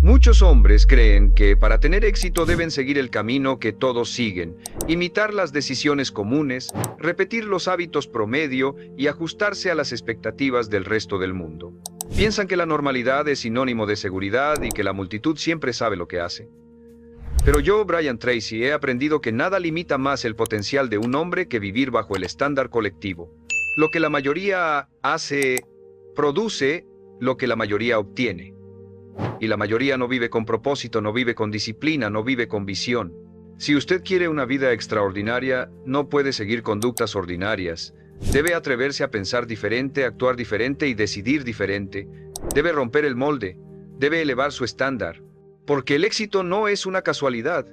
Muchos hombres creen que para tener éxito deben seguir el camino que todos siguen, imitar las decisiones comunes, repetir los hábitos promedio y ajustarse a las expectativas del resto del mundo. Piensan que la normalidad es sinónimo de seguridad y que la multitud siempre sabe lo que hace. Pero yo, Brian Tracy, he aprendido que nada limita más el potencial de un hombre que vivir bajo el estándar colectivo. Lo que la mayoría hace, produce lo que la mayoría obtiene. Y la mayoría no vive con propósito, no vive con disciplina, no vive con visión. Si usted quiere una vida extraordinaria, no puede seguir conductas ordinarias. Debe atreverse a pensar diferente, actuar diferente y decidir diferente. Debe romper el molde, debe elevar su estándar. Porque el éxito no es una casualidad.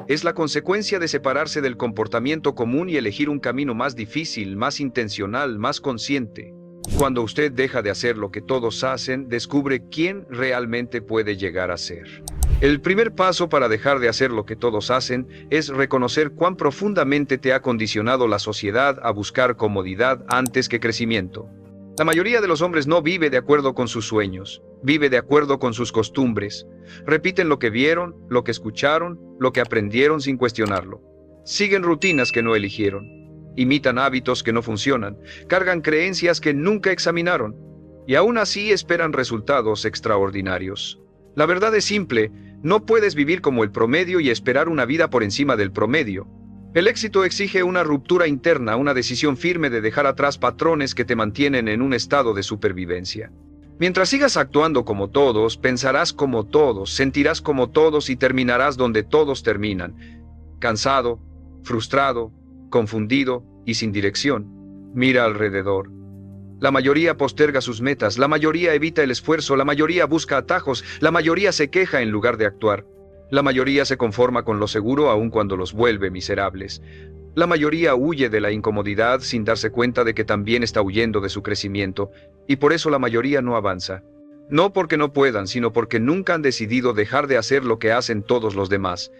Es la consecuencia de separarse del comportamiento común y elegir un camino más difícil, más intencional, más consciente. Cuando usted deja de hacer lo que todos hacen, descubre quién realmente puede llegar a ser. El primer paso para dejar de hacer lo que todos hacen es reconocer cuán profundamente te ha condicionado la sociedad a buscar comodidad antes que crecimiento. La mayoría de los hombres no vive de acuerdo con sus sueños, vive de acuerdo con sus costumbres. Repiten lo que vieron, lo que escucharon, lo que aprendieron sin cuestionarlo. Siguen rutinas que no eligieron. Imitan hábitos que no funcionan, cargan creencias que nunca examinaron, y aún así esperan resultados extraordinarios. La verdad es simple, no puedes vivir como el promedio y esperar una vida por encima del promedio. El éxito exige una ruptura interna, una decisión firme de dejar atrás patrones que te mantienen en un estado de supervivencia. Mientras sigas actuando como todos, pensarás como todos, sentirás como todos y terminarás donde todos terminan. Cansado, frustrado, confundido y sin dirección. Mira alrededor. La mayoría posterga sus metas, la mayoría evita el esfuerzo, la mayoría busca atajos, la mayoría se queja en lugar de actuar. La mayoría se conforma con lo seguro aun cuando los vuelve miserables. La mayoría huye de la incomodidad sin darse cuenta de que también está huyendo de su crecimiento, y por eso la mayoría no avanza. No porque no puedan, sino porque nunca han decidido dejar de hacer lo que hacen todos los demás.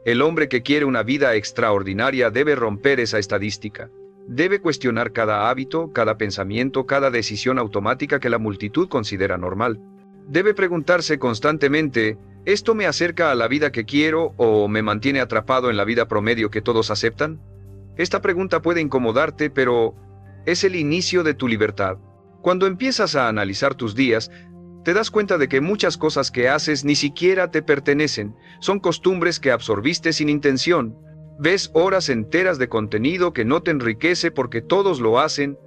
El hombre que quiere una vida extraordinaria debe romper esa estadística. Debe cuestionar cada hábito, cada pensamiento, cada decisión automática que la multitud considera normal. Debe preguntarse constantemente, ¿esto me acerca a la vida que quiero o me mantiene atrapado en la vida promedio que todos aceptan? Esta pregunta puede incomodarte, pero es el inicio de tu libertad. Cuando empiezas a analizar tus días, te das cuenta de que muchas cosas que haces ni siquiera te pertenecen, son costumbres que absorbiste sin intención. Ves horas enteras de contenido que no te enriquece porque todos lo hacen,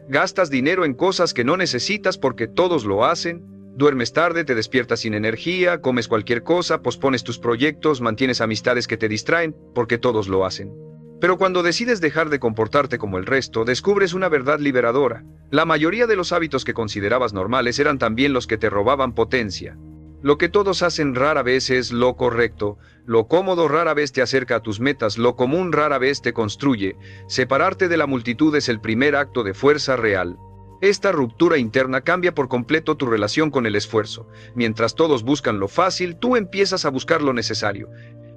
gastas dinero en cosas que no necesitas porque todos lo hacen, duermes tarde, te despiertas sin energía, comes cualquier cosa, pospones tus proyectos, mantienes amistades que te distraen porque todos lo hacen. Pero cuando decides dejar de comportarte como el resto, descubres una verdad liberadora. La mayoría de los hábitos que considerabas normales eran también los que te robaban potencia. Lo que todos hacen rara vez es lo correcto, lo cómodo rara vez te acerca a tus metas, lo común rara vez te construye. Separarte de la multitud es el primer acto de fuerza real. Esta ruptura interna cambia por completo tu relación con el esfuerzo. Mientras todos buscan lo fácil, tú empiezas a buscar lo necesario.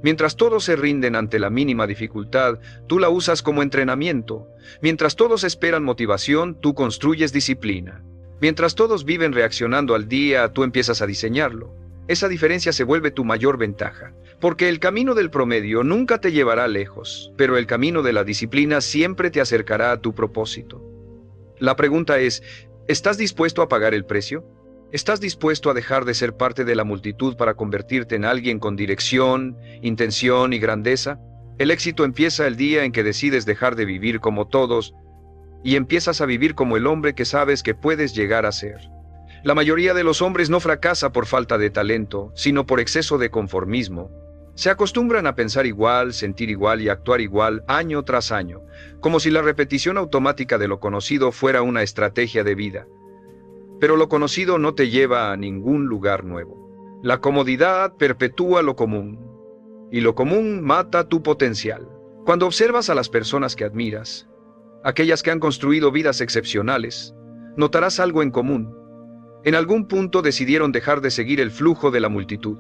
Mientras todos se rinden ante la mínima dificultad, tú la usas como entrenamiento. Mientras todos esperan motivación, tú construyes disciplina. Mientras todos viven reaccionando al día, tú empiezas a diseñarlo. Esa diferencia se vuelve tu mayor ventaja, porque el camino del promedio nunca te llevará lejos, pero el camino de la disciplina siempre te acercará a tu propósito. La pregunta es, ¿estás dispuesto a pagar el precio? ¿Estás dispuesto a dejar de ser parte de la multitud para convertirte en alguien con dirección, intención y grandeza? El éxito empieza el día en que decides dejar de vivir como todos y empiezas a vivir como el hombre que sabes que puedes llegar a ser. La mayoría de los hombres no fracasa por falta de talento, sino por exceso de conformismo. Se acostumbran a pensar igual, sentir igual y actuar igual año tras año, como si la repetición automática de lo conocido fuera una estrategia de vida. Pero lo conocido no te lleva a ningún lugar nuevo. La comodidad perpetúa lo común, y lo común mata tu potencial. Cuando observas a las personas que admiras, aquellas que han construido vidas excepcionales, notarás algo en común. En algún punto decidieron dejar de seguir el flujo de la multitud.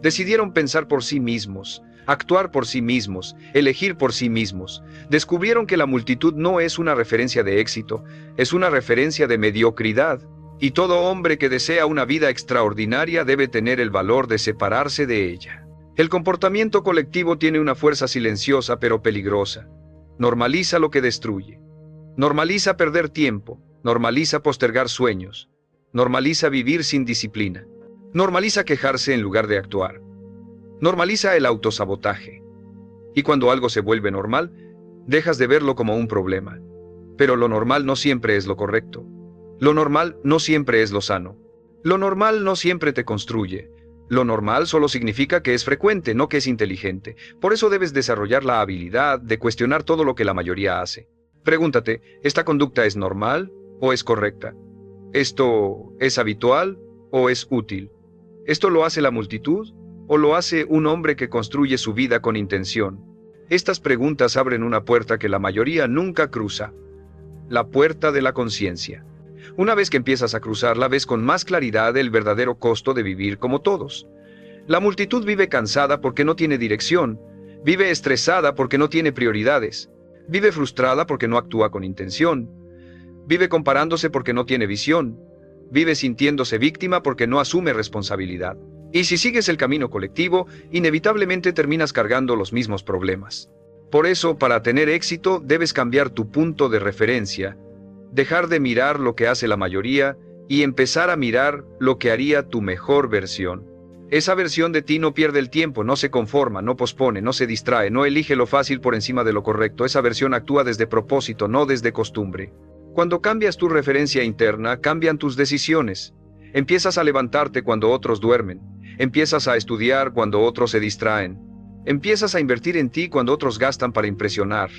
Decidieron pensar por sí mismos, actuar por sí mismos, elegir por sí mismos. Descubrieron que la multitud no es una referencia de éxito, es una referencia de mediocridad. Y todo hombre que desea una vida extraordinaria debe tener el valor de separarse de ella. El comportamiento colectivo tiene una fuerza silenciosa pero peligrosa. Normaliza lo que destruye. Normaliza perder tiempo. Normaliza postergar sueños. Normaliza vivir sin disciplina. Normaliza quejarse en lugar de actuar. Normaliza el autosabotaje. Y cuando algo se vuelve normal, dejas de verlo como un problema. Pero lo normal no siempre es lo correcto. Lo normal no siempre es lo sano. Lo normal no siempre te construye. Lo normal solo significa que es frecuente, no que es inteligente. Por eso debes desarrollar la habilidad de cuestionar todo lo que la mayoría hace. Pregúntate, ¿esta conducta es normal o es correcta? ¿Esto es habitual o es útil? ¿Esto lo hace la multitud o lo hace un hombre que construye su vida con intención? Estas preguntas abren una puerta que la mayoría nunca cruza. La puerta de la conciencia. Una vez que empiezas a cruzarla, ves con más claridad el verdadero costo de vivir como todos. La multitud vive cansada porque no tiene dirección, vive estresada porque no tiene prioridades, vive frustrada porque no actúa con intención, vive comparándose porque no tiene visión, vive sintiéndose víctima porque no asume responsabilidad. Y si sigues el camino colectivo, inevitablemente terminas cargando los mismos problemas. Por eso, para tener éxito, debes cambiar tu punto de referencia, dejar de mirar lo que hace la mayoría y empezar a mirar lo que haría tu mejor versión. Esa versión de ti no pierde el tiempo, no se conforma, no pospone, no se distrae, no elige lo fácil por encima de lo correcto. Esa versión actúa desde propósito, no desde costumbre. Cuando cambias tu referencia interna, cambian tus decisiones. Empiezas a levantarte cuando otros duermen. Empiezas a estudiar cuando otros se distraen. Empiezas a invertir en ti cuando otros gastan para impresionar.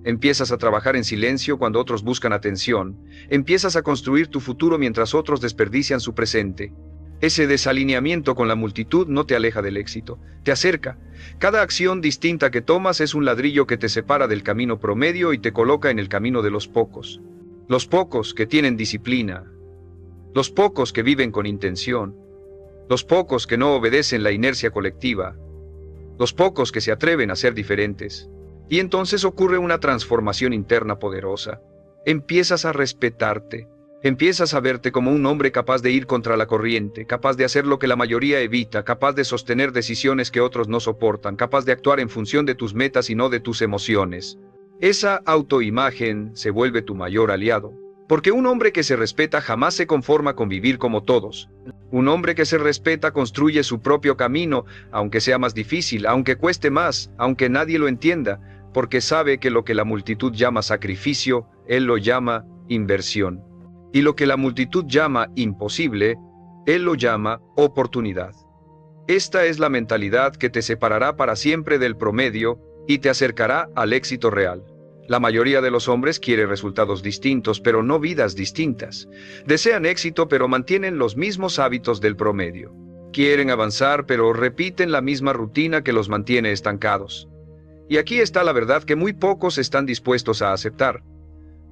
Empiezas a trabajar en silencio cuando otros buscan atención. Empiezas a construir tu futuro mientras otros desperdician su presente. Ese desalineamiento con la multitud no te aleja del éxito, te acerca. Cada acción distinta que tomas es un ladrillo que te separa del camino promedio y te coloca en el camino de los pocos. Los pocos que tienen disciplina. Los pocos que viven con intención. Los pocos que no obedecen la inercia colectiva. Los pocos que se atreven a ser diferentes. Y entonces ocurre una transformación interna poderosa. Empiezas a respetarte. Empiezas a verte como un hombre capaz de ir contra la corriente, capaz de hacer lo que la mayoría evita, capaz de sostener decisiones que otros no soportan, capaz de actuar en función de tus metas y no de tus emociones. Esa autoimagen se vuelve tu mayor aliado. Porque un hombre que se respeta jamás se conforma con vivir como todos. Un hombre que se respeta construye su propio camino, aunque sea más difícil, aunque cueste más, aunque nadie lo entienda, porque sabe que lo que la multitud llama sacrificio, él lo llama inversión. Y lo que la multitud llama imposible, él lo llama oportunidad. Esta es la mentalidad que te separará para siempre del promedio y te acercará al éxito real. La mayoría de los hombres quiere resultados distintos, pero no vidas distintas. Desean éxito, pero mantienen los mismos hábitos del promedio. Quieren avanzar, pero repiten la misma rutina que los mantiene estancados. Y aquí está la verdad que muy pocos están dispuestos a aceptar.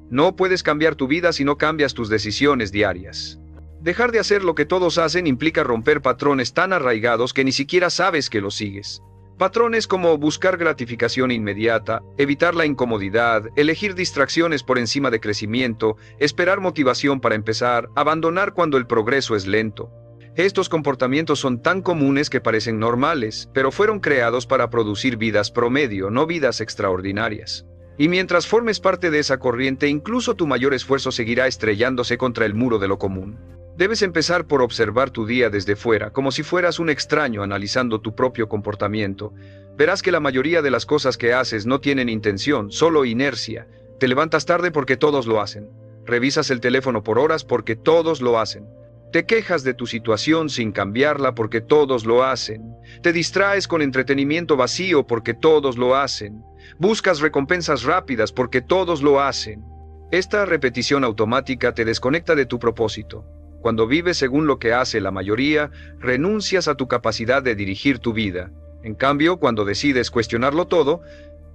No puedes cambiar tu vida si no cambias tus decisiones diarias. Dejar de hacer lo que todos hacen implica romper patrones tan arraigados que ni siquiera sabes que los sigues. Patrones como buscar gratificación inmediata, evitar la incomodidad, elegir distracciones por encima de crecimiento, esperar motivación para empezar, abandonar cuando el progreso es lento. Estos comportamientos son tan comunes que parecen normales, pero fueron creados para producir vidas promedio, no vidas extraordinarias. Y mientras formes parte de esa corriente, incluso tu mayor esfuerzo seguirá estrellándose contra el muro de lo común. Debes empezar por observar tu día desde fuera, como si fueras un extraño analizando tu propio comportamiento. Verás que la mayoría de las cosas que haces no tienen intención, solo inercia. Te levantas tarde porque todos lo hacen. Revisas el teléfono por horas porque todos lo hacen. Te quejas de tu situación sin cambiarla porque todos lo hacen. Te distraes con entretenimiento vacío porque todos lo hacen. Buscas recompensas rápidas porque todos lo hacen. Esta repetición automática te desconecta de tu propósito. Cuando vives según lo que hace la mayoría, renuncias a tu capacidad de dirigir tu vida. En cambio, cuando decides cuestionarlo todo,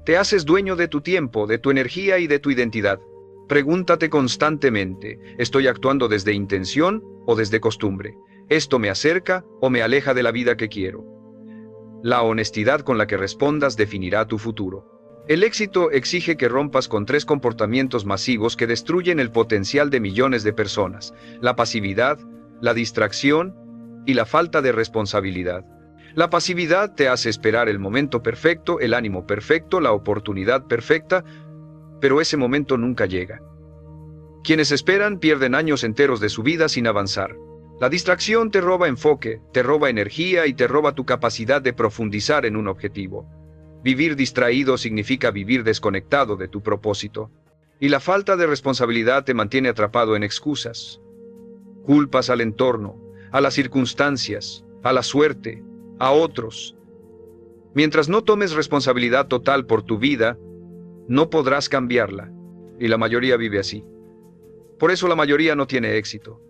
te haces dueño de tu tiempo, de tu energía y de tu identidad. Pregúntate constantemente, ¿estoy actuando desde intención o desde costumbre? ¿Esto me acerca o me aleja de la vida que quiero? La honestidad con la que respondas definirá tu futuro. El éxito exige que rompas con 3 comportamientos masivos que destruyen el potencial de millones de personas: la pasividad, la distracción y la falta de responsabilidad. La pasividad te hace esperar el momento perfecto, el ánimo perfecto, la oportunidad perfecta, pero ese momento nunca llega. Quienes esperan pierden años enteros de su vida sin avanzar. La distracción te roba enfoque, te roba energía y te roba tu capacidad de profundizar en un objetivo. Vivir distraído significa vivir desconectado de tu propósito. Y la falta de responsabilidad te mantiene atrapado en excusas. Culpas al entorno, a las circunstancias, a la suerte, a otros. Mientras no tomes responsabilidad total por tu vida, no podrás cambiarla. Y la mayoría vive así. Por eso la mayoría no tiene éxito.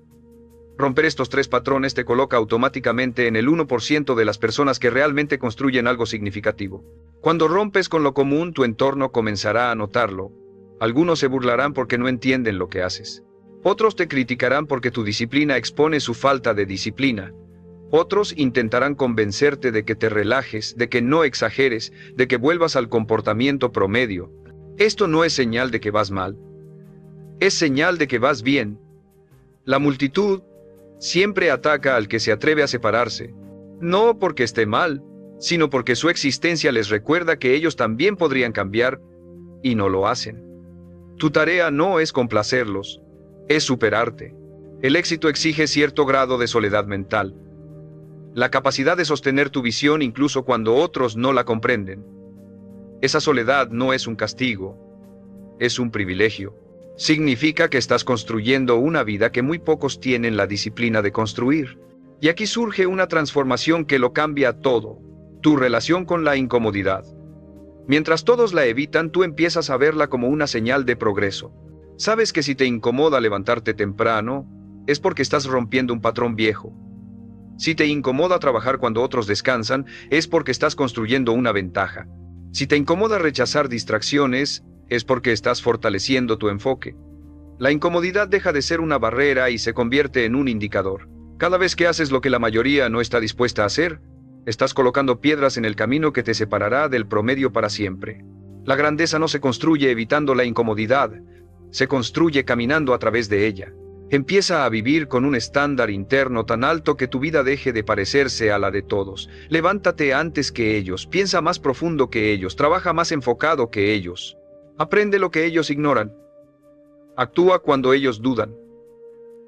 Romper estos 3 patrones te coloca automáticamente en el 1% de las personas que realmente construyen algo significativo. Cuando rompes con lo común, tu entorno comenzará a notarlo. Algunos se burlarán porque no entienden lo que haces. Otros te criticarán porque tu disciplina expone su falta de disciplina. Otros intentarán convencerte de que te relajes, de que no exageres, de que vuelvas al comportamiento promedio. Esto no es señal de que vas mal. Es señal de que vas bien. La multitud siempre ataca al que se atreve a separarse, no porque esté mal, sino porque su existencia les recuerda que ellos también podrían cambiar, y no lo hacen. Tu tarea no es complacerlos, es superarte. El éxito exige cierto grado de soledad mental. La capacidad de sostener tu visión incluso cuando otros no la comprenden. Esa soledad no es un castigo, es un privilegio. Significa que estás construyendo una vida que muy pocos tienen la disciplina de construir. Y aquí surge una transformación que lo cambia todo: tu relación con la incomodidad. Mientras todos la evitan, tú empiezas a verla como una señal de progreso. Sabes que si te incomoda levantarte temprano, es porque estás rompiendo un patrón viejo. Si te incomoda trabajar cuando otros descansan, es porque estás construyendo una ventaja. Si te incomoda rechazar distracciones, es porque estás fortaleciendo tu enfoque. La incomodidad deja de ser una barrera y se convierte en un indicador. Cada vez que haces lo que la mayoría no está dispuesta a hacer, estás colocando piedras en el camino que te separará del promedio para siempre. La grandeza no se construye evitando la incomodidad, se construye caminando a través de ella. Empieza a vivir con un estándar interno tan alto que tu vida deje de parecerse a la de todos. Levántate antes que ellos, piensa más profundo que ellos, trabaja más enfocado que ellos. Aprende lo que ellos ignoran. Actúa cuando ellos dudan.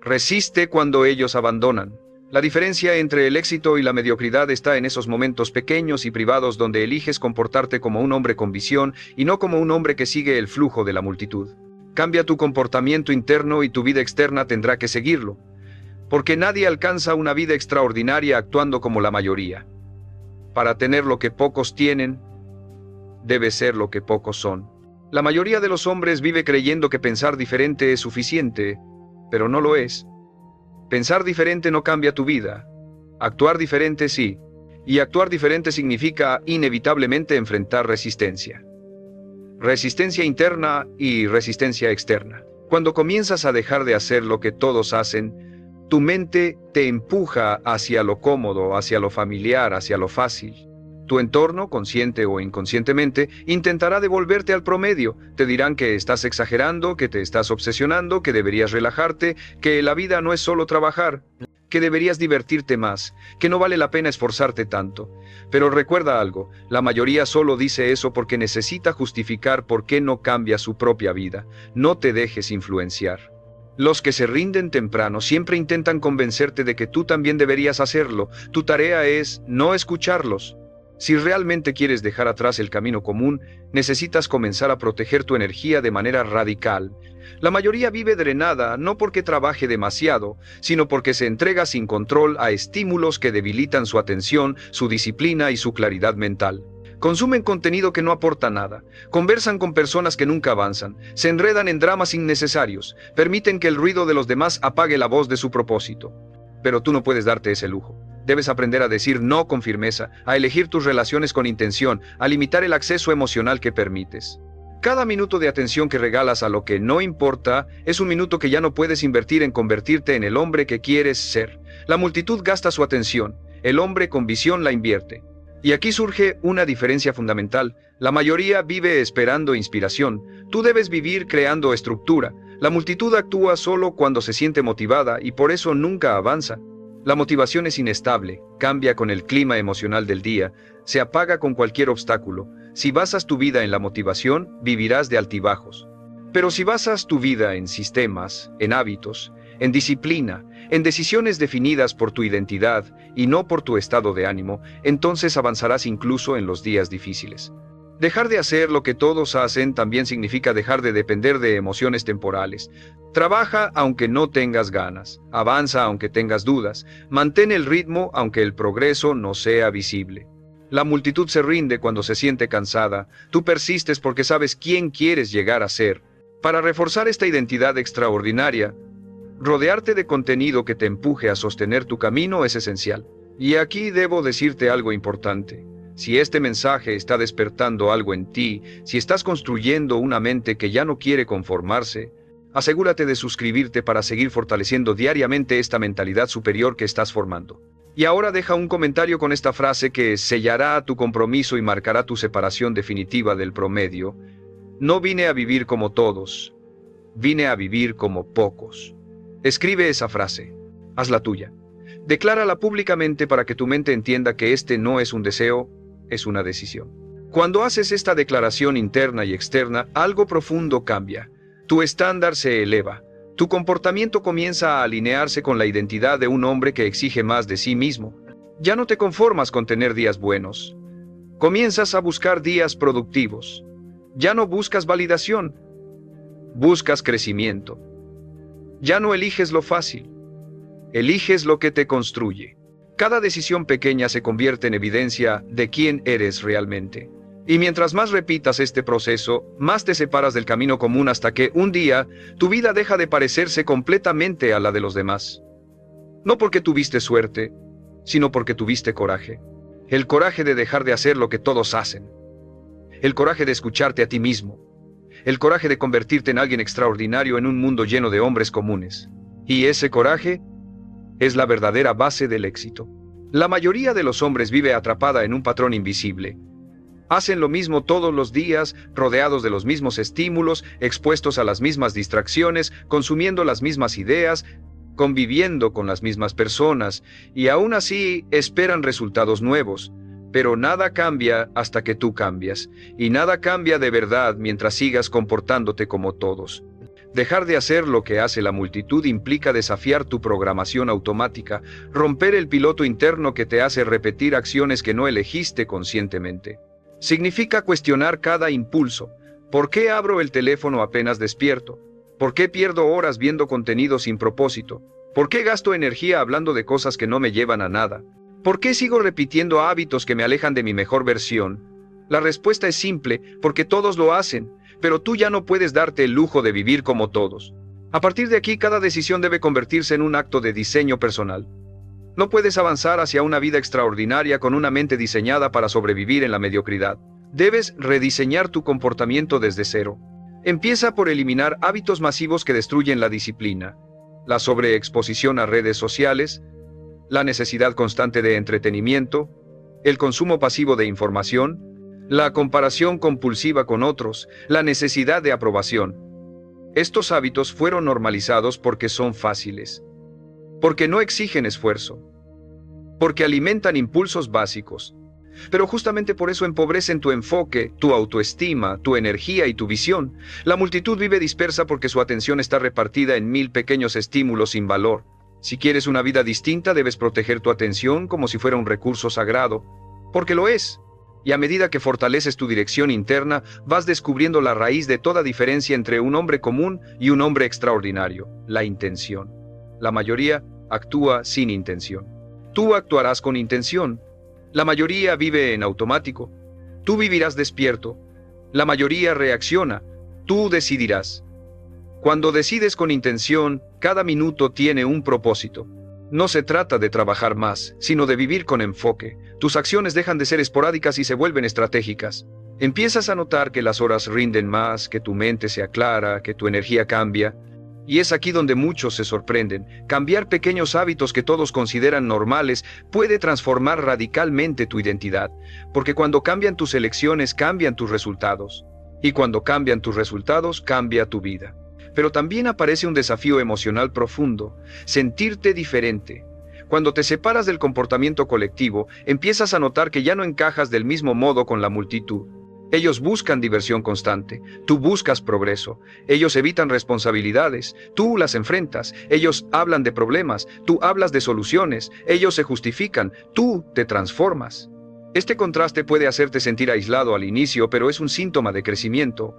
Resiste cuando ellos abandonan. La diferencia entre el éxito y la mediocridad está en esos momentos pequeños y privados donde eliges comportarte como un hombre con visión y no como un hombre que sigue el flujo de la multitud. Cambia tu comportamiento interno y tu vida externa tendrá que seguirlo, porque nadie alcanza una vida extraordinaria actuando como la mayoría. Para tener lo que pocos tienen, debe ser lo que pocos son. La mayoría de los hombres vive creyendo que pensar diferente es suficiente, pero no lo es. Pensar diferente no cambia tu vida. Actuar diferente sí, y actuar diferente significa inevitablemente enfrentar resistencia. Resistencia interna y resistencia externa. Cuando comienzas a dejar de hacer lo que todos hacen, tu mente te empuja hacia lo cómodo, hacia lo familiar, hacia lo fácil. Tu entorno, consciente o inconscientemente, intentará devolverte al promedio. Te dirán que estás exagerando, que te estás obsesionando, que deberías relajarte, que la vida no es solo trabajar, que deberías divertirte más, que no vale la pena esforzarte tanto. Pero recuerda algo, la mayoría solo dice eso porque necesita justificar por qué no cambia su propia vida. No te dejes influenciar. Los que se rinden temprano siempre intentan convencerte de que tú también deberías hacerlo. Tu tarea es no escucharlos. Si realmente quieres dejar atrás el camino común, necesitas comenzar a proteger tu energía de manera radical. La mayoría vive drenada no porque trabaje demasiado, sino porque se entrega sin control a estímulos que debilitan su atención, su disciplina y su claridad mental. Consumen contenido que no aporta nada, conversan con personas que nunca avanzan, se enredan en dramas innecesarios, permiten que el ruido de los demás apague la voz de su propósito. Pero tú no puedes darte ese lujo. Debes aprender a decir no con firmeza, a elegir tus relaciones con intención, a limitar el acceso emocional que permites. Cada minuto de atención que regalas a lo que no importa es un minuto que ya no puedes invertir en convertirte en el hombre que quieres ser. La multitud gasta su atención, el hombre con visión la invierte. Y aquí surge una diferencia fundamental. La mayoría vive esperando inspiración. Tú debes vivir creando estructura. La multitud actúa solo cuando se siente motivada y por eso nunca avanza. La motivación es inestable, cambia con el clima emocional del día, se apaga con cualquier obstáculo. Si basas tu vida en la motivación, vivirás de altibajos. Pero si basas tu vida en sistemas, en hábitos, en disciplina, en decisiones definidas por tu identidad y no por tu estado de ánimo, entonces avanzarás incluso en los días difíciles. Dejar de hacer lo que todos hacen también significa dejar de depender de emociones temporales. Trabaja aunque no tengas ganas, avanza aunque tengas dudas, mantén el ritmo aunque el progreso no sea visible. La multitud se rinde cuando se siente cansada, tú persistes porque sabes quién quieres llegar a ser. Para reforzar esta identidad extraordinaria, rodearte de contenido que te empuje a sostener tu camino es esencial. Y aquí debo decirte algo importante. Si este mensaje está despertando algo en ti, si estás construyendo una mente que ya no quiere conformarse, asegúrate de suscribirte para seguir fortaleciendo diariamente esta mentalidad superior que estás formando. Y ahora deja un comentario con esta frase que sellará tu compromiso y marcará tu separación definitiva del promedio. No vine a vivir como todos, vine a vivir como pocos. Escribe esa frase, hazla tuya. Declárala públicamente para que tu mente entienda que este no es un deseo, es una decisión. Cuando haces esta declaración interna y externa, algo profundo cambia. Tu estándar se eleva. Tu comportamiento comienza a alinearse con la identidad de un hombre que exige más de sí mismo. Ya no te conformas con tener días buenos. Comienzas a buscar días productivos. Ya no buscas validación. Buscas crecimiento. Ya no eliges lo fácil. Eliges lo que te construye. Cada decisión pequeña se convierte en evidencia de quién eres realmente. Y mientras más repitas este proceso, más te separas del camino común hasta que, un día, tu vida deja de parecerse completamente a la de los demás. No porque tuviste suerte, sino porque tuviste coraje. El coraje de dejar de hacer lo que todos hacen. El coraje de escucharte a ti mismo. El coraje de convertirte en alguien extraordinario en un mundo lleno de hombres comunes. Y ese coraje es la verdadera base del éxito. La mayoría de los hombres vive atrapada en un patrón invisible. Hacen lo mismo todos los días, rodeados de los mismos estímulos, expuestos a las mismas distracciones, consumiendo las mismas ideas, conviviendo con las mismas personas, y aún así esperan resultados nuevos. Pero nada cambia hasta que tú cambias, y nada cambia de verdad mientras sigas comportándote como todos. Dejar de hacer lo que hace la multitud implica desafiar tu programación automática, romper el piloto interno que te hace repetir acciones que no elegiste conscientemente. Significa cuestionar cada impulso. ¿Por qué abro el teléfono apenas despierto? ¿Por qué pierdo horas viendo contenido sin propósito? ¿Por qué gasto energía hablando de cosas que no me llevan a nada? ¿Por qué sigo repitiendo hábitos que me alejan de mi mejor versión? La respuesta es simple, porque todos lo hacen, pero tú ya no puedes darte el lujo de vivir como todos. A partir de aquí, cada decisión debe convertirse en un acto de diseño personal. No puedes avanzar hacia una vida extraordinaria con una mente diseñada para sobrevivir en la mediocridad. Debes rediseñar tu comportamiento desde cero. Empieza por eliminar hábitos masivos que destruyen la disciplina, la sobreexposición a redes sociales, la necesidad constante de entretenimiento, el consumo pasivo de información, la comparación compulsiva con otros, la necesidad de aprobación. Estos hábitos fueron normalizados porque son fáciles, porque no exigen esfuerzo, porque alimentan impulsos básicos. Pero justamente por eso empobrecen tu enfoque, tu autoestima, tu energía y tu visión. La multitud vive dispersa porque su atención está repartida en 1000 pequeños estímulos sin valor. Si quieres una vida distinta, debes proteger tu atención como si fuera un recurso sagrado, porque lo es. Y a medida que fortaleces tu dirección interna, vas descubriendo la raíz de toda diferencia entre un hombre común y un hombre extraordinario: la intención. La mayoría actúa sin intención. Tú actuarás con intención. La mayoría vive en automático. Tú vivirás despierto. La mayoría reacciona. Tú decidirás. Cuando decides con intención, cada minuto tiene un propósito. No se trata de trabajar más, sino de vivir con enfoque. Tus acciones dejan de ser esporádicas y se vuelven estratégicas. Empiezas a notar que las horas rinden más, que tu mente se aclara, que tu energía cambia. Y es aquí donde muchos se sorprenden. Cambiar pequeños hábitos que todos consideran normales puede transformar radicalmente tu identidad, porque cuando cambian tus elecciones, cambian tus resultados. Y cuando cambian tus resultados, cambia tu vida. Pero también aparece un desafío emocional profundo: sentirte diferente. Cuando te separas del comportamiento colectivo, empiezas a notar que ya no encajas del mismo modo con la multitud. Ellos buscan diversión constante, tú buscas progreso. Ellos evitan responsabilidades, tú las enfrentas. Ellos hablan de problemas, tú hablas de soluciones. Ellos se justifican, tú te transformas. Este contraste puede hacerte sentir aislado al inicio, pero es un síntoma de crecimiento.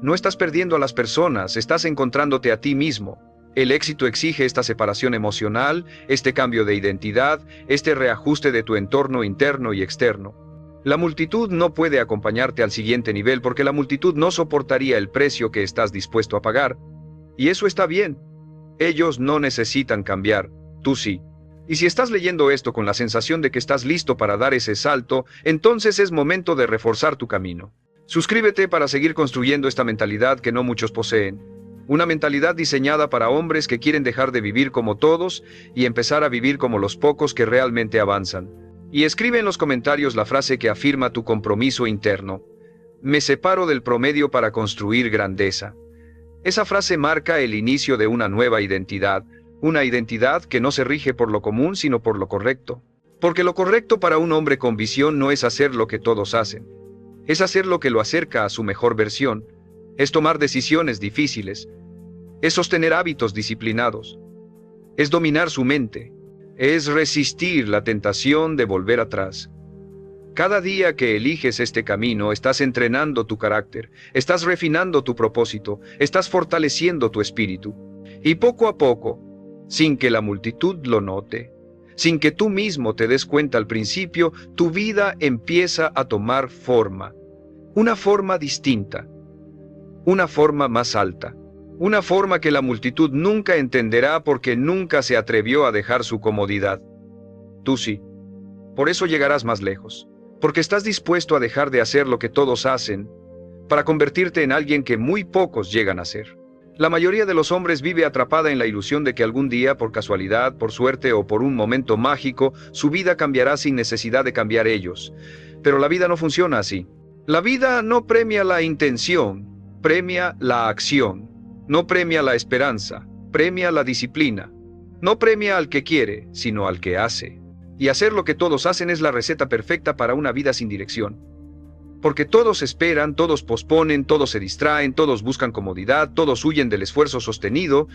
No estás perdiendo a las personas, estás encontrándote a ti mismo. El éxito exige esta separación emocional, este cambio de identidad, este reajuste de tu entorno interno y externo. La multitud no puede acompañarte al siguiente nivel porque la multitud no soportaría el precio que estás dispuesto a pagar. Y eso está bien. Ellos no necesitan cambiar, tú sí. Y si estás leyendo esto con la sensación de que estás listo para dar ese salto, entonces es momento de reforzar tu camino. Suscríbete para seguir construyendo esta mentalidad que no muchos poseen. Una mentalidad diseñada para hombres que quieren dejar de vivir como todos y empezar a vivir como los pocos que realmente avanzan. Y escribe en los comentarios la frase que afirma tu compromiso interno: me separo del promedio para construir grandeza. Esa frase marca el inicio de una nueva identidad, una identidad que no se rige por lo común sino por lo correcto. Porque lo correcto para un hombre con visión no es hacer lo que todos hacen. Es hacer lo que lo acerca a su mejor versión. Es tomar decisiones difíciles. Es sostener hábitos disciplinados. Es dominar su mente. Es resistir la tentación de volver atrás. Cada día que eliges este camino, estás entrenando tu carácter, estás refinando tu propósito, estás fortaleciendo tu espíritu. Y poco a poco, sin que la multitud lo note, sin que tú mismo te des cuenta al principio, tu vida empieza a tomar forma. Una forma distinta. Una forma más alta. Una forma que la multitud nunca entenderá porque nunca se atrevió a dejar su comodidad. Tú sí. Por eso llegarás más lejos. Porque estás dispuesto a dejar de hacer lo que todos hacen, para convertirte en alguien que muy pocos llegan a ser. La mayoría de los hombres vive atrapada en la ilusión de que algún día, por casualidad, por suerte o por un momento mágico, su vida cambiará sin necesidad de cambiar ellos. Pero la vida no funciona así. La vida no premia la intención, premia la acción. No premia la esperanza, premia la disciplina. No premia al que quiere, sino al que hace. Y hacer lo que todos hacen es la receta perfecta para una vida sin dirección. Porque todos esperan, todos posponen, todos se distraen, todos buscan comodidad, todos huyen del esfuerzo sostenido.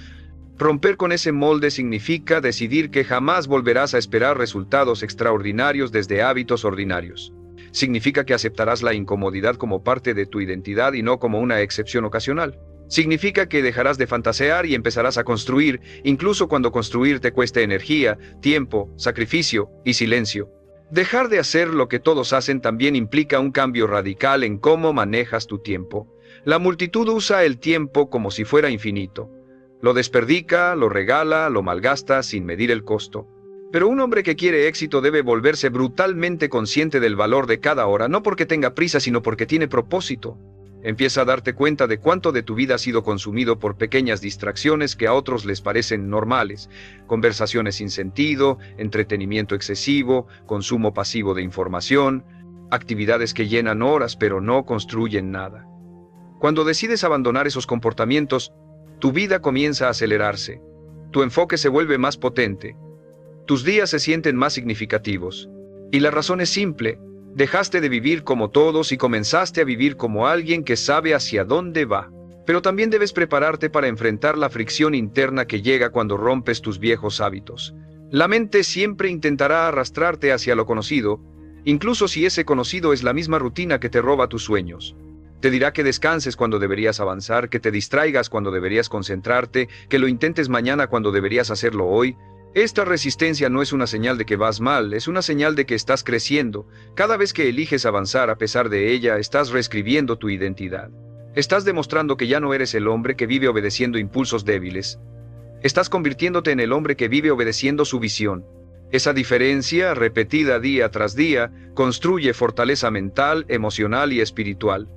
Romper con ese molde significa decidir que jamás volverás a esperar resultados extraordinarios desde hábitos ordinarios. Significa que aceptarás la incomodidad como parte de tu identidad y no como una excepción ocasional. Significa que dejarás de fantasear y empezarás a construir, incluso cuando construir te cueste energía, tiempo, sacrificio y silencio. Dejar de hacer lo que todos hacen también implica un cambio radical en cómo manejas tu tiempo. La multitud usa el tiempo como si fuera infinito. Lo desperdica, lo regala, lo malgasta sin medir el costo. Pero un hombre que quiere éxito debe volverse brutalmente consciente del valor de cada hora, no porque tenga prisa, sino porque tiene propósito. Empieza a darte cuenta de cuánto de tu vida ha sido consumido por pequeñas distracciones que a otros les parecen normales. Conversaciones sin sentido, entretenimiento excesivo, consumo pasivo de información, actividades que llenan horas pero no construyen nada. Cuando decides abandonar esos comportamientos, tu vida comienza a acelerarse. Tu enfoque se vuelve más potente. Tus días se sienten más significativos. Y la razón es simple. Dejaste de vivir como todos y comenzaste a vivir como alguien que sabe hacia dónde va. Pero también debes prepararte para enfrentar la fricción interna que llega cuando rompes tus viejos hábitos. La mente siempre intentará arrastrarte hacia lo conocido, incluso si ese conocido es la misma rutina que te roba tus sueños. Te dirá que descanses cuando deberías avanzar, que te distraigas cuando deberías concentrarte, que lo intentes mañana cuando deberías hacerlo hoy. Esta resistencia no es una señal de que vas mal, es una señal de que estás creciendo. Cada vez que eliges avanzar a pesar de ella, estás reescribiendo tu identidad. Estás demostrando que ya no eres el hombre que vive obedeciendo impulsos débiles. Estás convirtiéndote en el hombre que vive obedeciendo su visión. Esa diferencia, repetida día tras día, construye fortaleza mental, emocional y espiritual.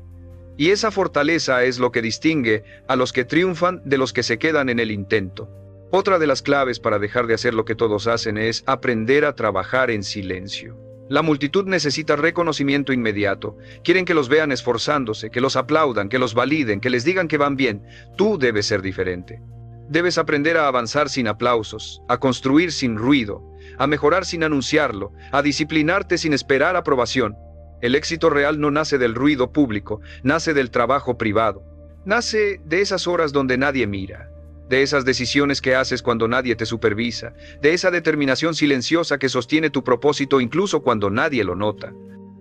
Y esa fortaleza es lo que distingue a los que triunfan de los que se quedan en el intento. Otra de las claves para dejar de hacer lo que todos hacen es aprender a trabajar en silencio. La multitud necesita reconocimiento inmediato. Quieren que los vean esforzándose, que los aplaudan, que los validen, que les digan que van bien. Tú debes ser diferente. Debes aprender a avanzar sin aplausos, a construir sin ruido, a mejorar sin anunciarlo, a disciplinarte sin esperar aprobación. El éxito real no nace del ruido público, nace del trabajo privado. Nace de esas horas donde nadie mira, de esas decisiones que haces cuando nadie te supervisa, de esa determinación silenciosa que sostiene tu propósito incluso cuando nadie lo nota.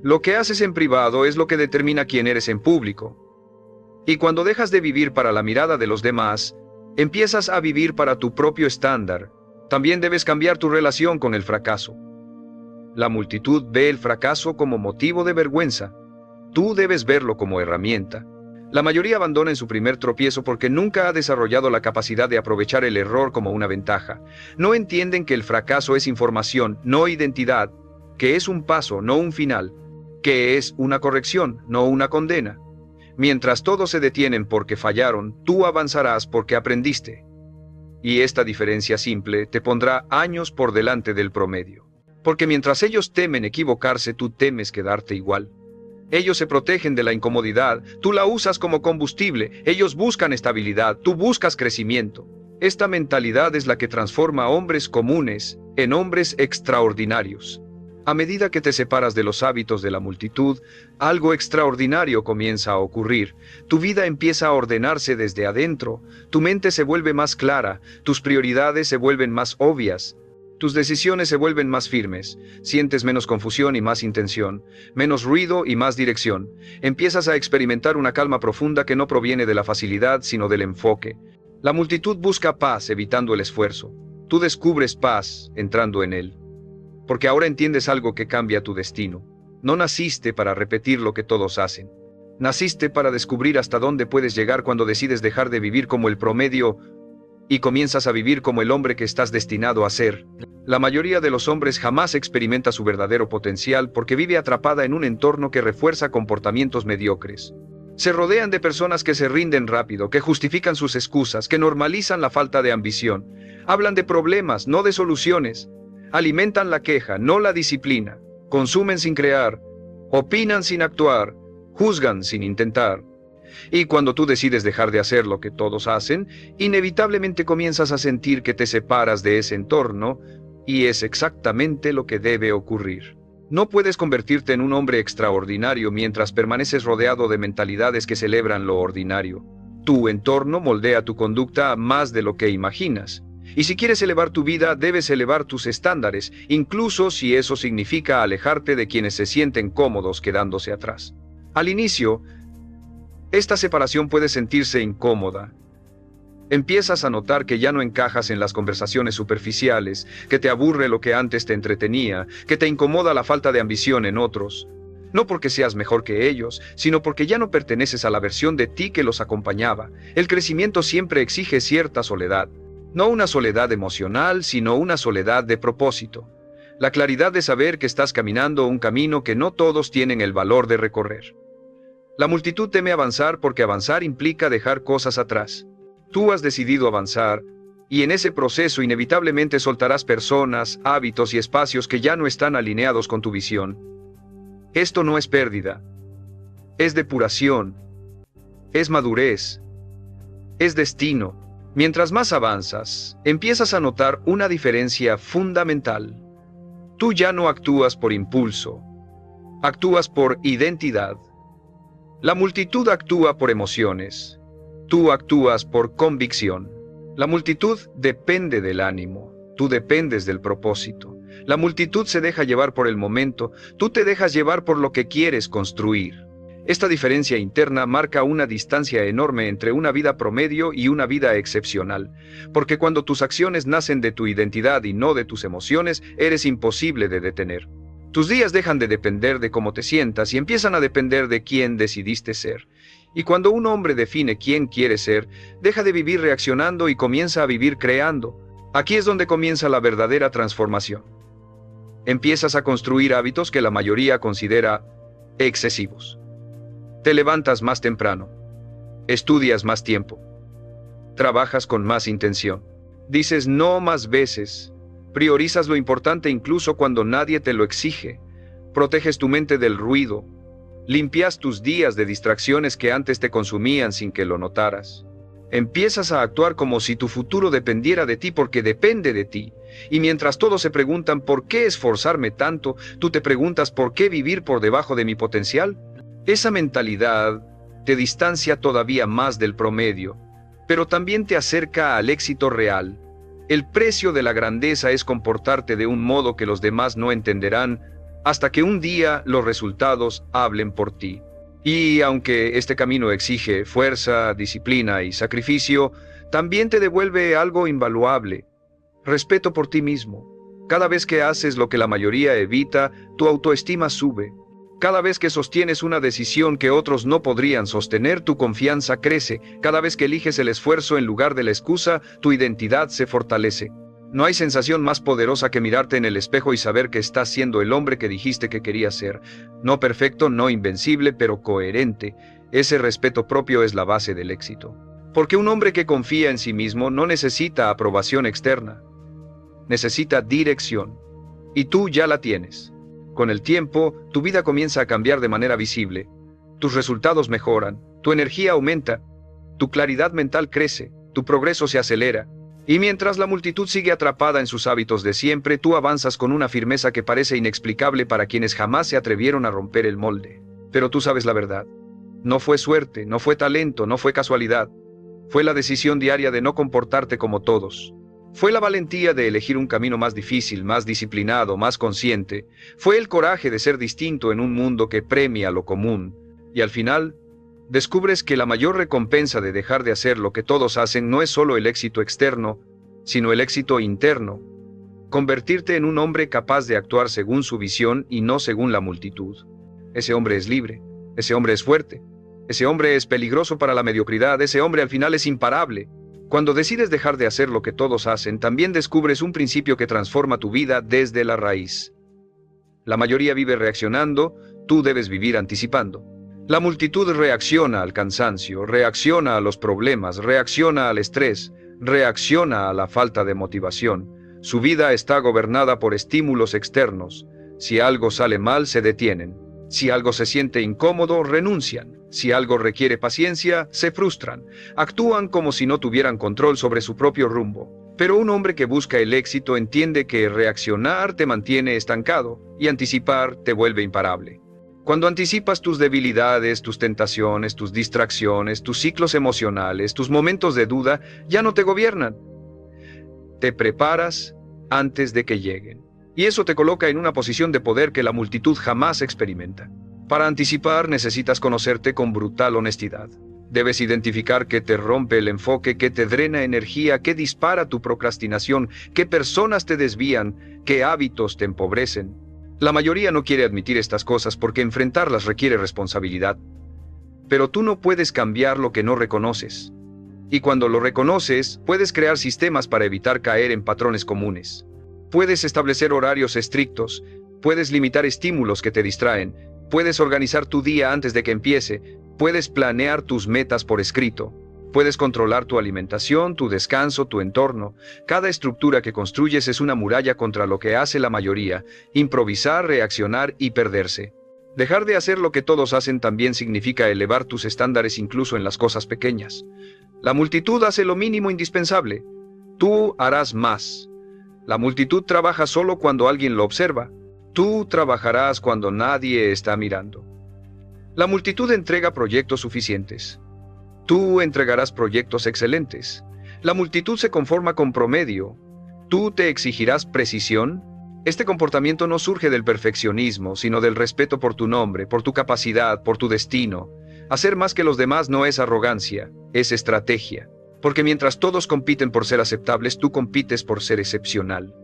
Lo que haces en privado es lo que determina quién eres en público. Y cuando dejas de vivir para la mirada de los demás, empiezas a vivir para tu propio estándar. También debes cambiar tu relación con el fracaso. La multitud ve el fracaso como motivo de vergüenza. Tú debes verlo como herramienta. La mayoría abandona en su primer tropiezo porque nunca ha desarrollado la capacidad de aprovechar el error como una ventaja. No entienden que el fracaso es información, no identidad, que es un paso, no un final, que es una corrección, no una condena. Mientras todos se detienen porque fallaron, tú avanzarás porque aprendiste. Y esta diferencia simple te pondrá años por delante del promedio. Porque mientras ellos temen equivocarse, tú temes quedarte igual. Ellos se protegen de la incomodidad, tú la usas como combustible. Ellos buscan estabilidad, tú buscas crecimiento. Esta mentalidad es la que transforma a hombres comunes en hombres extraordinarios. A medida que te separas de los hábitos de la multitud, algo extraordinario comienza a ocurrir. Tu vida empieza a ordenarse desde adentro, tu mente se vuelve más clara, tus prioridades se vuelven más obvias, tus decisiones se vuelven más firmes, sientes menos confusión y más intención, menos ruido y más dirección. Empiezas a experimentar una calma profunda que no proviene de la facilidad, sino del enfoque. La multitud busca paz evitando el esfuerzo. Tú descubres paz entrando en él. Porque ahora entiendes algo que cambia tu destino. No naciste para repetir lo que todos hacen. Naciste para descubrir hasta dónde puedes llegar cuando decides dejar de vivir como el promedio y comienzas a vivir como el hombre que estás destinado a ser. La mayoría de los hombres jamás experimenta su verdadero potencial porque vive atrapada en un entorno que refuerza comportamientos mediocres. Se rodean de personas que se rinden rápido, que justifican sus excusas, que normalizan la falta de ambición. Hablan de problemas, no de soluciones. Alimentan la queja, no la disciplina. Consumen sin crear. Opinan sin actuar. Juzgan sin intentar. Y cuando tú decides dejar de hacer lo que todos hacen, inevitablemente comienzas a sentir que te separas de ese entorno, y es exactamente lo que debe ocurrir. No puedes convertirte en un hombre extraordinario mientras permaneces rodeado de mentalidades que celebran lo ordinario. Tu entorno moldea tu conducta más de lo que imaginas. Y si quieres elevar tu vida, debes elevar tus estándares, incluso si eso significa alejarte de quienes se sienten cómodos quedándose atrás. Al inicio, esta separación puede sentirse incómoda. Empiezas a notar que ya no encajas en las conversaciones superficiales, que te aburre lo que antes te entretenía, que te incomoda la falta de ambición en otros. No porque seas mejor que ellos, sino porque ya no perteneces a la versión de ti que los acompañaba. El crecimiento siempre exige cierta soledad. No una soledad emocional, sino una soledad de propósito. La claridad de saber que estás caminando un camino que no todos tienen el valor de recorrer. La multitud teme avanzar porque avanzar implica dejar cosas atrás. Tú has decidido avanzar, y en ese proceso inevitablemente soltarás personas, hábitos y espacios que ya no están alineados con tu visión. Esto no es pérdida. Es depuración. Es madurez. Es destino. Mientras más avanzas, empiezas a notar una diferencia fundamental. Tú ya no actúas por impulso. Actúas por identidad. La multitud actúa por emociones. Tú actúas por convicción. La multitud depende del ánimo. Tú dependes del propósito. La multitud se deja llevar por el momento. Tú te dejas llevar por lo que quieres construir. Esta diferencia interna marca una distancia enorme entre una vida promedio y una vida excepcional. Porque cuando tus acciones nacen de tu identidad y no de tus emociones, eres imposible de detener. Tus días dejan de depender de cómo te sientas y empiezan a depender de quién decidiste ser. Y cuando un hombre define quién quiere ser, deja de vivir reaccionando y comienza a vivir creando. Aquí es donde comienza la verdadera transformación. Empiezas a construir hábitos que la mayoría considera excesivos. Te levantas más temprano. Estudias más tiempo. Trabajas con más intención. Dices no más veces. Priorizas lo importante incluso cuando nadie te lo exige. Proteges tu mente del ruido. Limpias tus días de distracciones que antes te consumían sin que lo notaras. Empiezas a actuar como si tu futuro dependiera de ti porque depende de ti. Y mientras todos se preguntan ¿por qué esforzarme tanto?, tú te preguntas ¿por qué vivir por debajo de mi potencial? Esa mentalidad te distancia todavía más del promedio, pero también te acerca al éxito real. El precio de la grandeza es comportarte de un modo que los demás no entenderán hasta que un día los resultados hablen por ti. Y aunque este camino exige fuerza, disciplina y sacrificio, también te devuelve algo invaluable: respeto por ti mismo. Cada vez que haces lo que la mayoría evita, tu autoestima sube. Cada vez que sostienes una decisión que otros no podrían sostener, tu confianza crece. Cada vez que eliges el esfuerzo en lugar de la excusa, tu identidad se fortalece. No hay sensación más poderosa que mirarte en el espejo y saber que estás siendo el hombre que dijiste que querías ser. No perfecto, no invencible, pero coherente. Ese respeto propio es la base del éxito. Porque un hombre que confía en sí mismo no necesita aprobación externa. Necesita dirección. Y tú ya la tienes. Con el tiempo, tu vida comienza a cambiar de manera visible. Tus resultados mejoran, tu energía aumenta, tu claridad mental crece, tu progreso se acelera. Y mientras la multitud sigue atrapada en sus hábitos de siempre, tú avanzas con una firmeza que parece inexplicable para quienes jamás se atrevieron a romper el molde. Pero tú sabes la verdad. No fue suerte, no fue talento, no fue casualidad. Fue la decisión diaria de no comportarte como todos. Fue la valentía de elegir un camino más difícil, más disciplinado, más consciente. Fue el coraje de ser distinto en un mundo que premia lo común. Y al final, descubres que la mayor recompensa de dejar de hacer lo que todos hacen no es solo el éxito externo, sino el éxito interno. Convertirte en un hombre capaz de actuar según su visión y no según la multitud. Ese hombre es libre, ese hombre es fuerte, ese hombre es peligroso para la mediocridad, ese hombre al final es imparable. Cuando decides dejar de hacer lo que todos hacen, también descubres un principio que transforma tu vida desde la raíz. La mayoría vive reaccionando, tú debes vivir anticipando. La multitud reacciona al cansancio, reacciona a los problemas, reacciona al estrés, reacciona a la falta de motivación. Su vida está gobernada por estímulos externos. Si algo sale mal, se detienen. Si algo se siente incómodo, renuncian. Si algo requiere paciencia, se frustran. Actúan como si no tuvieran control sobre su propio rumbo. Pero un hombre que busca el éxito entiende que reaccionar te mantiene estancado y anticipar te vuelve imparable. Cuando anticipas tus debilidades, tus tentaciones, tus distracciones, tus ciclos emocionales, tus momentos de duda, ya no te gobiernan. Te preparas antes de que lleguen. Y eso te coloca en una posición de poder que la multitud jamás experimenta. Para anticipar necesitas conocerte con brutal honestidad. Debes identificar qué te rompe el enfoque, qué te drena energía, qué dispara tu procrastinación, qué personas te desvían, qué hábitos te empobrecen. La mayoría no quiere admitir estas cosas porque enfrentarlas requiere responsabilidad. Pero tú no puedes cambiar lo que no reconoces. Y cuando lo reconoces, puedes crear sistemas para evitar caer en patrones comunes. Puedes establecer horarios estrictos, puedes limitar estímulos que te distraen, puedes organizar tu día antes de que empiece, puedes planear tus metas por escrito, puedes controlar tu alimentación, tu descanso, tu entorno. Cada estructura que construyes es una muralla contra lo que hace la mayoría: improvisar, reaccionar y perderse. Dejar de hacer lo que todos hacen también significa elevar tus estándares incluso en las cosas pequeñas. La multitud hace lo mínimo indispensable. Tú harás más. La multitud trabaja solo cuando alguien lo observa. Tú trabajarás cuando nadie está mirando. La multitud entrega proyectos suficientes. Tú entregarás proyectos excelentes. La multitud se conforma con promedio. Tú te exigirás precisión. Este comportamiento no surge del perfeccionismo, sino del respeto por tu nombre, por tu capacidad, por tu destino. Hacer más que los demás no es arrogancia, es estrategia. Porque mientras todos compiten por ser aceptables, tú compites por ser excepcional.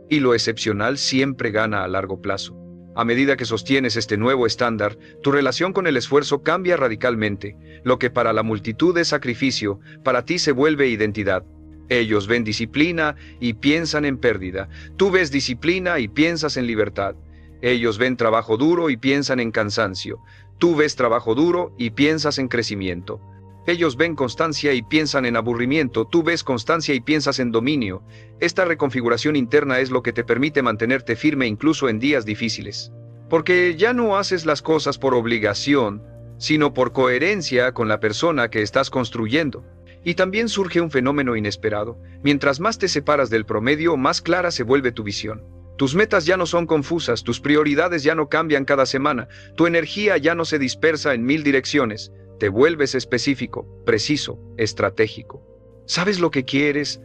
Y lo excepcional siempre gana a largo plazo. A medida que sostienes este nuevo estándar, tu relación con el esfuerzo cambia radicalmente. Lo que para la multitud es sacrificio, para ti se vuelve identidad. Ellos ven disciplina y piensan en pérdida. Tú ves disciplina y piensas en libertad. Ellos ven trabajo duro y piensan en cansancio. Tú ves trabajo duro y piensas en crecimiento. Ellos ven constancia y piensan en aburrimiento. Tú ves constancia y piensas en dominio. Esta reconfiguración interna es lo que te permite mantenerte firme incluso en días difíciles. Porque ya no haces las cosas por obligación, sino por coherencia con la persona que estás construyendo. Y también surge un fenómeno inesperado. Mientras más te separas del promedio, más clara se vuelve tu visión. Tus metas ya no son confusas, tus prioridades ya no cambian cada semana, tu energía ya no se dispersa en 1000 direcciones, te vuelves específico, preciso, estratégico. Sabes lo que quieres,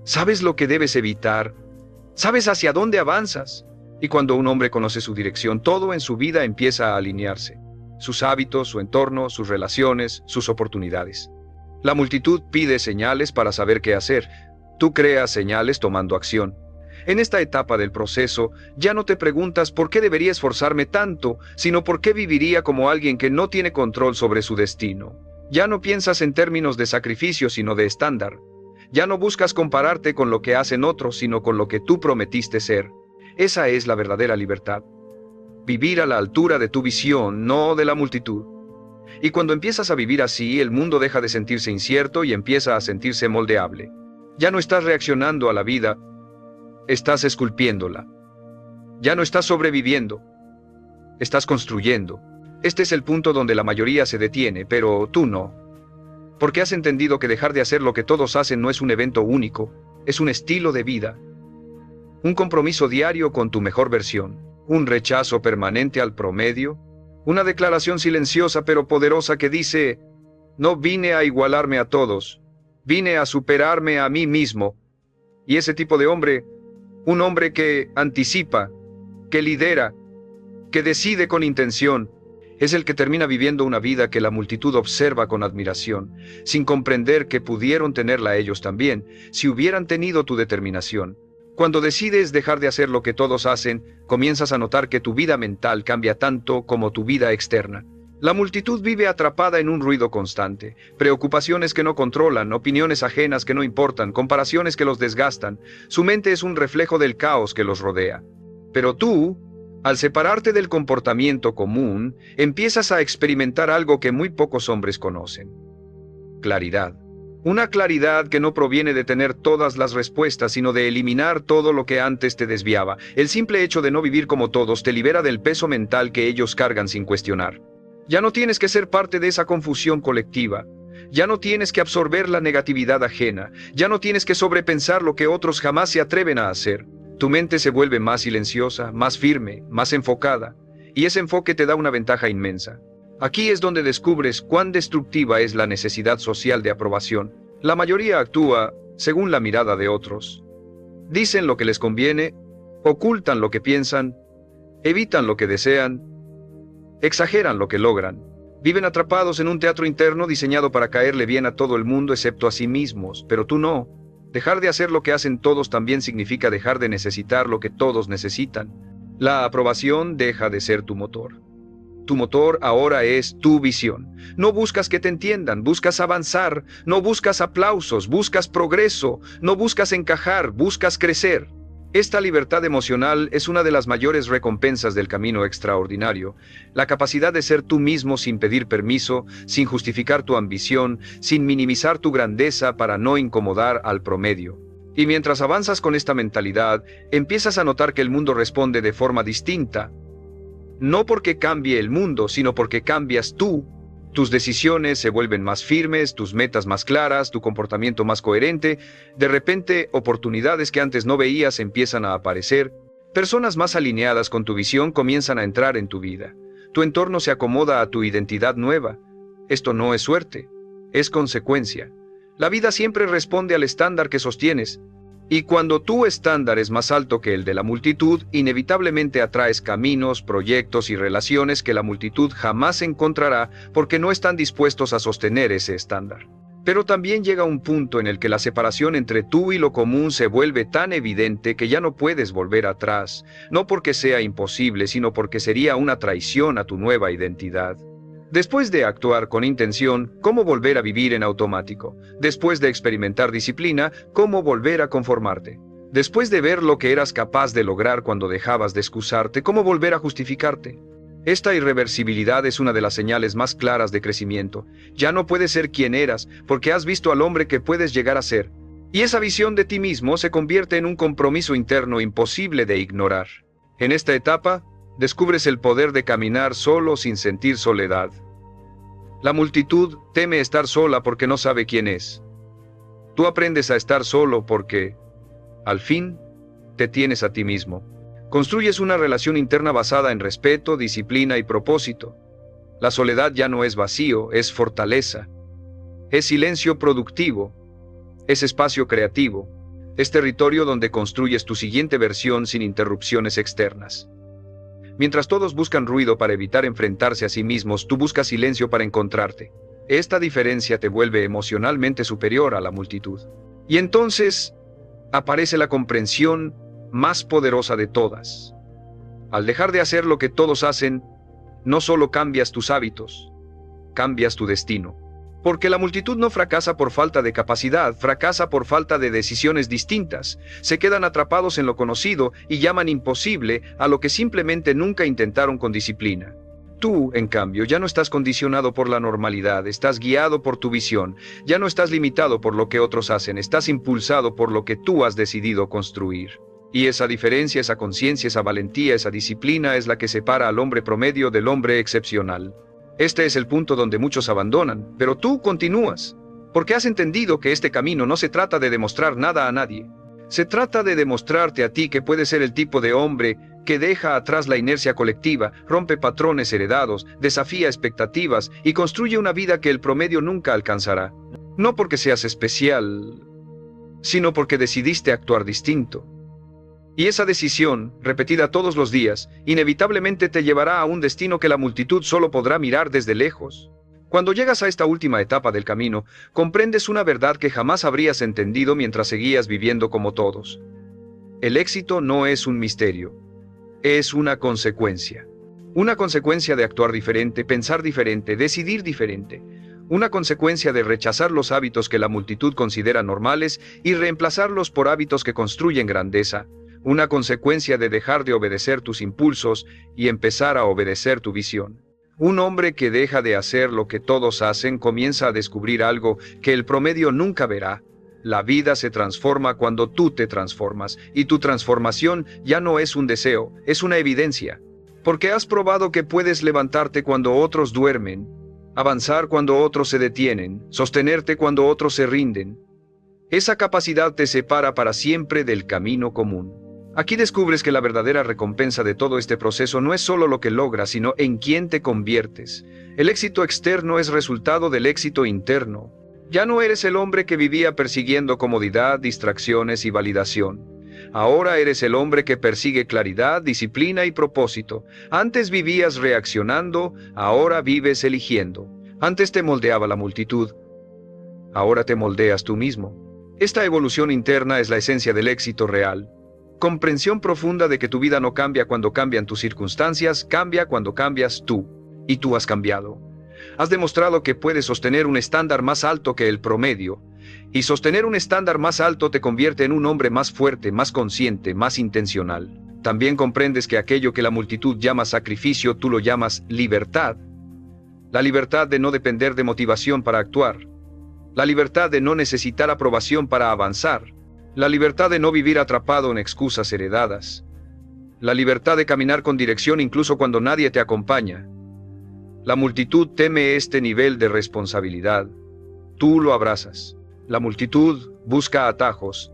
sabes lo que debes evitar, sabes hacia dónde avanzas. Y cuando un hombre conoce su dirección, todo en su vida empieza a alinearse. Sus hábitos, su entorno, sus relaciones, sus oportunidades. La multitud pide señales para saber qué hacer. Tú creas señales tomando acción. En esta etapa del proceso, ya no te preguntas por qué debería esforzarme tanto, sino por qué viviría como alguien que no tiene control sobre su destino. Ya no piensas en términos de sacrificio, sino de estándar. Ya no buscas compararte con lo que hacen otros, sino con lo que tú prometiste ser. Esa es la verdadera libertad. Vivir a la altura de tu visión, no de la multitud. Y cuando empiezas a vivir así, el mundo deja de sentirse incierto y empieza a sentirse moldeable. Ya no estás reaccionando a la vida, estás esculpiéndola. Ya no estás sobreviviendo, estás construyendo. Este es el punto donde la mayoría se detiene, pero tú no. Porque has entendido que dejar de hacer lo que todos hacen no es un evento único, es un estilo de vida. Un compromiso diario con tu mejor versión, un rechazo permanente al promedio, una declaración silenciosa pero poderosa que dice: no vine a igualarme a todos, vine a superarme a mí mismo. Y ese tipo de hombre, un hombre que anticipa, que lidera, que decide con intención, es el que termina viviendo una vida que la multitud observa con admiración, sin comprender que pudieron tenerla ellos también, si hubieran tenido tu determinación. Cuando decides dejar de hacer lo que todos hacen, comienzas a notar que tu vida mental cambia tanto como tu vida externa. La multitud vive atrapada en un ruido constante, preocupaciones que no controlan, opiniones ajenas que no importan, comparaciones que los desgastan. Su mente es un reflejo del caos que los rodea. Pero tú, al separarte del comportamiento común, empiezas a experimentar algo que muy pocos hombres conocen: claridad. Una claridad que no proviene de tener todas las respuestas, sino de eliminar todo lo que antes te desviaba. El simple hecho de no vivir como todos te libera del peso mental que ellos cargan sin cuestionar. Ya no tienes que ser parte de esa confusión colectiva. Ya no tienes que absorber la negatividad ajena. Ya no tienes que sobrepensar lo que otros jamás se atreven a hacer. Tu mente se vuelve más silenciosa, más firme, más enfocada. Y ese enfoque te da una ventaja inmensa. Aquí es donde descubres cuán destructiva es la necesidad social de aprobación. La mayoría actúa según la mirada de otros. Dicen lo que les conviene, ocultan lo que piensan, evitan lo que desean, exageran lo que logran. Viven atrapados en un teatro interno diseñado para caerle bien a todo el mundo excepto a sí mismos, pero tú no. Dejar de hacer lo que hacen todos también significa dejar de necesitar lo que todos necesitan. La aprobación deja de ser tu motor. Tu motor ahora es tu visión. No buscas que te entiendan, buscas avanzar. No buscas aplausos, buscas progreso. No buscas encajar, buscas crecer. Esta libertad emocional es una de las mayores recompensas del camino extraordinario. La capacidad de ser tú mismo sin pedir permiso, sin justificar tu ambición, sin minimizar tu grandeza para no incomodar al promedio. Y mientras avanzas con esta mentalidad, empiezas a notar que el mundo responde de forma distinta. No porque cambie el mundo, sino porque cambias tú. Tus decisiones se vuelven más firmes, tus metas más claras, tu comportamiento más coherente. De repente, oportunidades que antes no veías empiezan a aparecer. Personas más alineadas con tu visión comienzan a entrar en tu vida. Tu entorno se acomoda a tu identidad nueva. Esto no es suerte, es consecuencia. La vida siempre responde al estándar que sostienes. Y cuando tu estándar es más alto que el de la multitud, inevitablemente atraes caminos, proyectos y relaciones que la multitud jamás encontrará porque no están dispuestos a sostener ese estándar. Pero también llega un punto en el que la separación entre tú y lo común se vuelve tan evidente que ya no puedes volver atrás, no porque sea imposible, sino porque sería una traición a tu nueva identidad. Después de actuar con intención, ¿cómo volver a vivir en automático? Después de experimentar disciplina, ¿cómo volver a conformarte? Después de ver lo que eras capaz de lograr cuando dejabas de excusarte, ¿cómo volver a justificarte? Esta irreversibilidad es una de las señales más claras de crecimiento. Ya no puedes ser quien eras, porque has visto al hombre que puedes llegar a ser. Y esa visión de ti mismo se convierte en un compromiso interno imposible de ignorar. En esta etapa, descubres el poder de caminar solo sin sentir soledad. La multitud teme estar sola porque no sabe quién es. Tú aprendes a estar solo porque, al fin, te tienes a ti mismo. Construyes una relación interna basada en respeto, disciplina y propósito. La soledad ya no es vacío, es fortaleza. Es silencio productivo. Es espacio creativo. Es territorio donde construyes tu siguiente versión sin interrupciones externas. Mientras todos buscan ruido para evitar enfrentarse a sí mismos, tú buscas silencio para encontrarte. Esta diferencia te vuelve emocionalmente superior a la multitud. Y entonces aparece la comprensión más poderosa de todas. Al dejar de hacer lo que todos hacen, no solo cambias tus hábitos, cambias tu destino. Porque la multitud no fracasa por falta de capacidad, fracasa por falta de decisiones distintas. Se quedan atrapados en lo conocido y llaman imposible a lo que simplemente nunca intentaron con disciplina. Tú, en cambio, ya no estás condicionado por la normalidad, estás guiado por tu visión, ya no estás limitado por lo que otros hacen, estás impulsado por lo que tú has decidido construir. Y esa diferencia, esa conciencia, esa valentía, esa disciplina es la que separa al hombre promedio del hombre excepcional. Este es el punto donde muchos abandonan, pero tú continúas, porque has entendido que este camino no se trata de demostrar nada a nadie. Se trata de demostrarte a ti que puedes ser el tipo de hombre que deja atrás la inercia colectiva, rompe patrones heredados, desafía expectativas y construye una vida que el promedio nunca alcanzará. No porque seas especial, sino porque decidiste actuar distinto. Y esa decisión, repetida todos los días, inevitablemente te llevará a un destino que la multitud solo podrá mirar desde lejos. Cuando llegas a esta última etapa del camino, comprendes una verdad que jamás habrías entendido mientras seguías viviendo como todos. El éxito no es un misterio, es una consecuencia. Una consecuencia de actuar diferente, pensar diferente, decidir diferente. Una consecuencia de rechazar los hábitos que la multitud considera normales y reemplazarlos por hábitos que construyen grandeza. Una consecuencia de dejar de obedecer tus impulsos y empezar a obedecer tu visión. Un hombre que deja de hacer lo que todos hacen comienza a descubrir algo que el promedio nunca verá. La vida se transforma cuando tú te transformas, y tu transformación ya no es un deseo, es una evidencia. Porque has probado que puedes levantarte cuando otros duermen, avanzar cuando otros se detienen, sostenerte cuando otros se rinden. Esa capacidad te separa para siempre del camino común. Aquí descubres que la verdadera recompensa de todo este proceso no es solo lo que logras, sino en quién te conviertes. El éxito externo es resultado del éxito interno. Ya no eres el hombre que vivía persiguiendo comodidad, distracciones y validación. Ahora eres el hombre que persigue claridad, disciplina y propósito. Antes vivías reaccionando, ahora vives eligiendo. Antes te moldeaba la multitud, ahora te moldeas tú mismo. Esta evolución interna es la esencia del éxito real. Comprensión profunda de que tu vida no cambia cuando cambian tus circunstancias, cambia cuando cambias tú. Y tú has cambiado. Has demostrado que puedes sostener un estándar más alto que el promedio. Y sostener un estándar más alto te convierte en un hombre más fuerte, más consciente, más intencional. También comprendes que aquello que la multitud llama sacrificio, tú lo llamas libertad. La libertad de no depender de motivación para actuar. La libertad de no necesitar aprobación para avanzar. La libertad de no vivir atrapado en excusas heredadas. La libertad de caminar con dirección incluso cuando nadie te acompaña. La multitud teme este nivel de responsabilidad. Tú lo abrazas. La multitud busca atajos.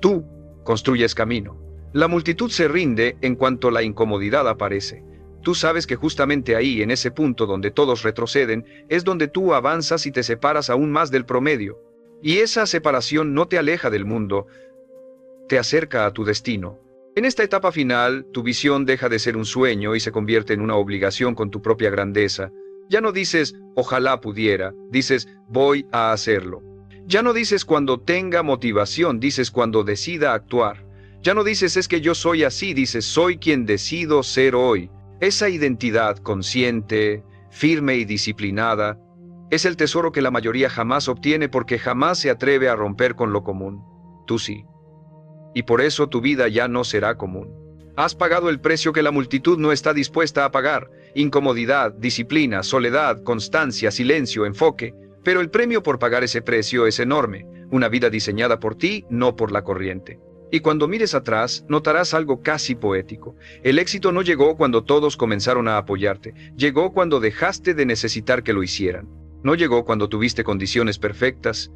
Tú construyes camino. La multitud se rinde en cuanto la incomodidad aparece. Tú sabes que justamente ahí, en ese punto donde todos retroceden, es donde tú avanzas y te separas aún más del promedio. Y esa separación no te aleja del mundo, te acerca a tu destino. En esta etapa final, tu visión deja de ser un sueño y se convierte en una obligación con tu propia grandeza. Ya no dices, ojalá pudiera, dices, voy a hacerlo. Ya no dices cuando tenga motivación, dices cuando decida actuar. Ya no dices es que yo soy así, dices soy quien decido ser hoy. Esa identidad consciente, firme y disciplinada, es el tesoro que la mayoría jamás obtiene porque jamás se atreve a romper con lo común. Tú sí. y por eso tu vida ya no será común. Has pagado el precio que la multitud no está dispuesta a pagar: incomodidad, disciplina, soledad, constancia, silencio, enfoque. Pero el premio por pagar ese precio es enorme: una vida diseñada por ti, no por la corriente. Y cuando mires atrás, notarás algo casi poético. El éxito no llegó cuando todos comenzaron a apoyarte, llegó cuando dejaste de necesitar que lo hicieran. No llegó cuando tuviste condiciones perfectas,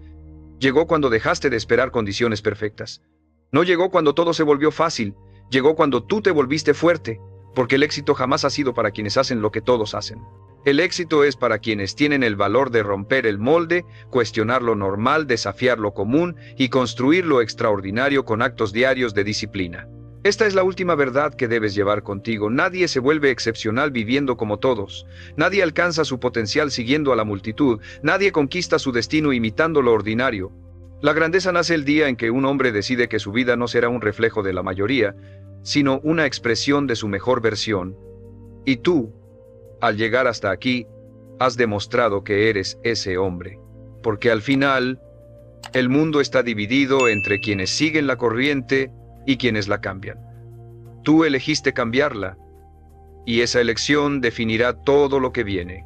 llegó cuando dejaste de esperar condiciones perfectas. No llegó cuando todo se volvió fácil, llegó cuando tú te volviste fuerte, porque el éxito jamás ha sido para quienes hacen lo que todos hacen. El éxito es para quienes tienen el valor de romper el molde, cuestionar lo normal, desafiar lo común y construir lo extraordinario con actos diarios de disciplina. Esta es la última verdad que debes llevar contigo: nadie se vuelve excepcional viviendo como todos, nadie alcanza su potencial siguiendo a la multitud, nadie conquista su destino imitando lo ordinario. La grandeza nace el día en que un hombre decide que su vida no será un reflejo de la mayoría, sino una expresión de su mejor versión. Y tú, al llegar hasta aquí, has demostrado que eres ese hombre. Porque al final, el mundo está dividido entre quienes siguen la corriente y quienes la cambian. Tú elegiste cambiarla, y esa elección definirá todo lo que viene.